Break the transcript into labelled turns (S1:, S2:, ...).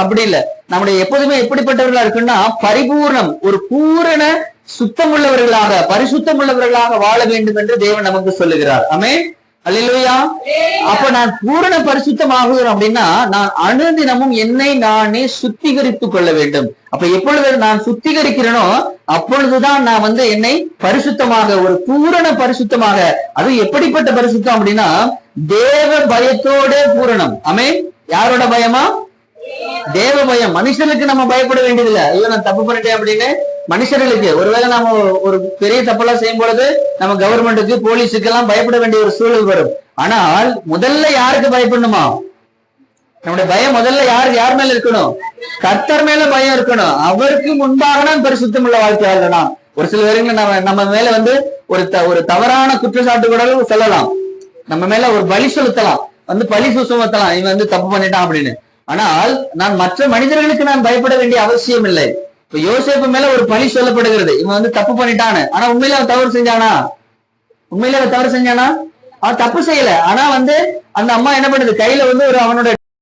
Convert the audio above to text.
S1: அப்படி இல்ல. நம்முடைய எப்போதுமே எப்படிப்பட்டவர்களா இருக்குன்னா பரிபூர்ணம், ஒரு பூரண சுத்தம் உள்ளவர்களாக, பரிசுத்தம் உள்ளவர்களாக வாழ வேண்டும் என்று தேவன் நமக்கு சொல்லுகிறார். ஆமென், அல்லேலூயா. அப்ப நான் பூரண பரிசுத்தம் ஆகுகிறேன் அப்படின்னா நான் அனுதினமும் என்னை நானே சுத்திகரித்துக் கொள்ள வேண்டும். அப்ப எப்பொழுது நான் சுத்திகரிக்கிறேனோ அப்பொழுதுதான் நான் என்னை பரிசுத்தமாக, ஒரு பூரண பரிசுத்தமாக, அது எப்படிப்பட்ட பரிசுத்தம் அப்படின்னா தேவ பயத்தோட பூரணம். ஆமென். யாரோட பயமா? தேவ பயம். மனுஷனுக்கு நம்ம பயப்பட வேண்டியதில்லை. ஐயோ நான் தப்பு பண்ணிட்டேன் அப்படின்னு மனுஷர்களுக்கு, ஒருவேளை நம்ம ஒரு பெரிய தப்பெல்லாம் செய்யும் பொழுது நம்ம கவர்மெண்ட்டுக்கு, போலீஸுக்கு எல்லாம் பயப்பட வேண்டிய ஒரு சூழல் வரும். ஆனால் முதல்ல யாருக்கு பயப்படணுமா? நம்முடைய பயம் முதல்ல யார் மேல இருக்கணும்? கர்த்தர் மேல பயம் இருக்கணும். அவருக்கு முன்பாக நான் பரிசுத்தம் உள்ள வாழ்க்கை வாழலாம். ஒரு சில பேருங்க நம்ம மேல ஒரு தவறான குற்றச்சாட்டு கூட சொல்லலாம், நம்ம மேல ஒரு பலி செலுத்தலாம், பலி சுமத்தலாம், இவன் தப்பு பண்ணிட்டான் அப்படின்னு. ஆனால் நான் மற்ற மனிதர்களுக்கு நான் பயப்பட வேண்டிய அவசியம் இல்லை. இப்ப யோசேப்பு மேல ஒரு பழி சொல்லப்படுகிறது, இவன் தப்பு பண்ணிட்டான்னு. ஆனா உண்மையில அவன் தவறு செஞ்சானா? அவன் தப்பு செய்யல. ஆனா அந்த அம்மா என்ன பண்ணுது, கையில அவனோட